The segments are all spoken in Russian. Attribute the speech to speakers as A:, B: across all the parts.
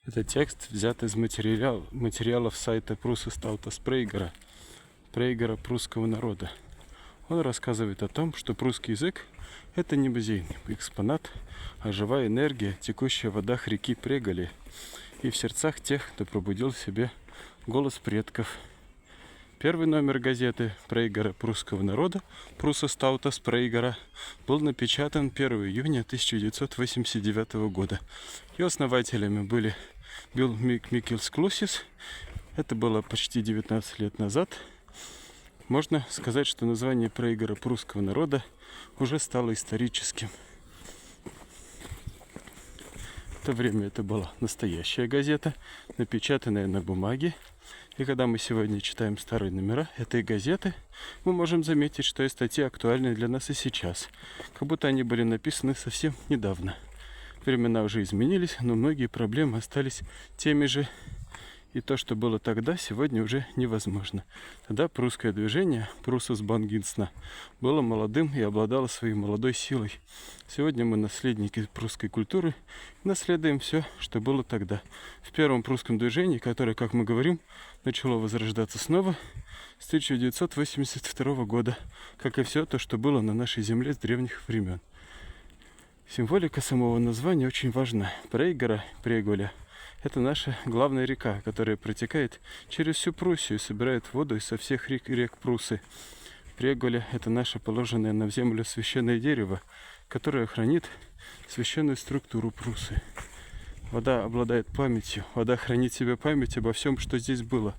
A: Это текст взят из материалов сайта Прусус Таутас Прейгера прусского народа. Он рассказывает о том, что прусский язык – это не музейный экспонат, а живая энергия, текущая в водах реки Преголи и в сердцах тех, кто пробудил в себе голос предков. Первый номер газеты Прейгера прусского народа Прусус Таутас Прейгера был напечатан 1 июня 1989 года. Ее основателями были Билл Микельсклусис. Это было почти 19 лет назад. Можно сказать, что название Прейгера прусского народа уже стало историческим. В то время это была настоящая газета, напечатанная на бумаге. И когда мы сегодня читаем старые номера этой газеты, мы можем заметить, что и статьи актуальны для нас и сейчас, как будто они были написаны совсем недавно. Времена уже изменились, но многие проблемы остались теми же. И то, что было тогда, сегодня уже невозможно. Тогда прусское движение, Прусус Бангинсна, было молодым и обладало своей молодой силой. Сегодня мы наследники прусской культуры и наследуем все, что было тогда. В первом прусском движении, которое, как мы говорим, начало возрождаться снова с 1982 года, как и все то, что было на нашей земле с древних времен. Символика самого названия очень важна. Прейгера, Преголя. Это наша главная река, которая протекает через всю Пруссию и собирает воду со всех рек Прусы. Преголя – это наше положенное на землю священное дерево, которое хранит священную структуру Прусы. Вода обладает памятью, вода хранит в себе память обо всем, что здесь было.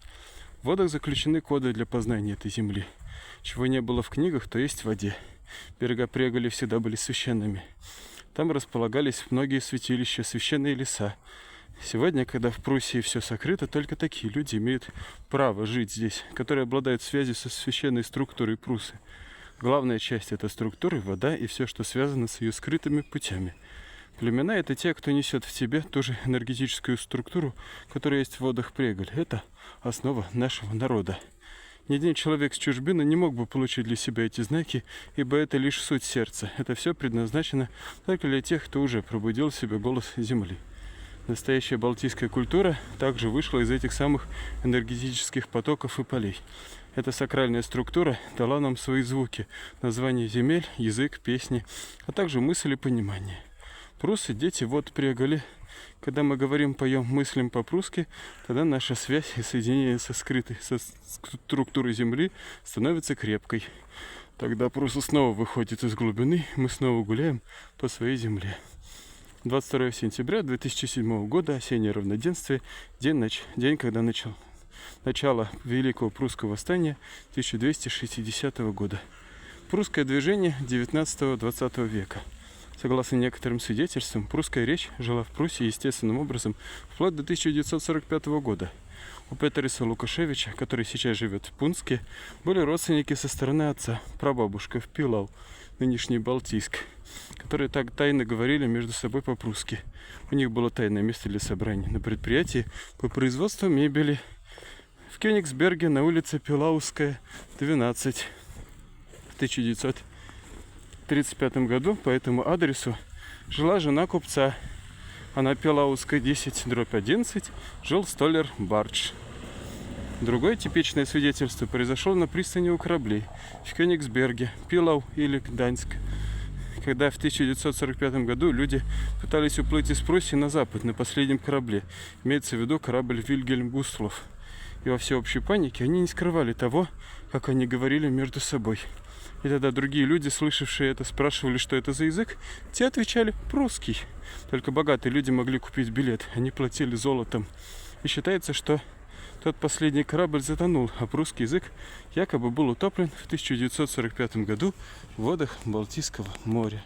A: В водах заключены коды для познания этой земли. Чего не было в книгах, то есть в воде. Берега Преголи всегда были священными. Там располагались многие святилища, священные леса. Сегодня, когда в Пруссии все сокрыто, только такие люди имеют право жить здесь, которые обладают связью со священной структурой Прусы. Главная часть этой структуры – вода и все, что связано с ее скрытыми путями. Племена – это те, кто несет в себе ту же энергетическую структуру, которая есть в водах Преголь. Это основа нашего народа. Ни один человек с чужбины не мог бы получить для себя эти знаки, ибо это лишь суть сердца. Это все предназначено только для тех, кто уже пробудил в себе голос земли. Настоящая балтийская культура также вышла из этих самых энергетических потоков и полей. Эта сакральная структура дала нам свои звуки, названия земель, язык, песни, а также мысль и понимание. Прусы – дети вод Преголи. Когда мы говорим, поем, мыслим по-прусски, тогда наша связь и соединение со скрытой со структурой земли становится крепкой. Тогда Пруса снова выходит из глубины, мы снова гуляем по своей земле. 22 сентября 2007 года, осеннее равноденствие, день, когда начало Великого Прусского восстания 1260 года. Прусское движение 19-20 века. Согласно некоторым свидетельствам, прусская речь жила в Пруссии естественным образом вплоть до 1945 года. У Петериса Лукашевича, который сейчас живет в Пунске, были родственники со стороны отца, прабабушка в Пилау, нынешний Балтийск, которые так тайно говорили между собой по-прусски. У них было тайное место для собраний на предприятии по производству мебели в Кёнигсберге на улице Пилауская, 12. В 1935 году по этому адресу жила жена купца. А на Пилауская 10/11 жил столяр Бардж. Другое типичное свидетельство произошло на пристани у кораблей в Кёнигсберге, Пилау или Гданьск, когда в 1945 году люди пытались уплыть из Пруссии на запад на последнем корабле, имеется в виду корабль Вильгельм Густлов. И во всеобщей панике они не скрывали того, как они говорили между собой. И тогда другие люди, слышавшие это, спрашивали, что это за язык. Те отвечали «прусский». Только богатые люди могли купить билет, они платили золотом. И считается, что тот последний корабль затонул, а прусский язык якобы был утоплен в 1945 году в водах Балтийского моря.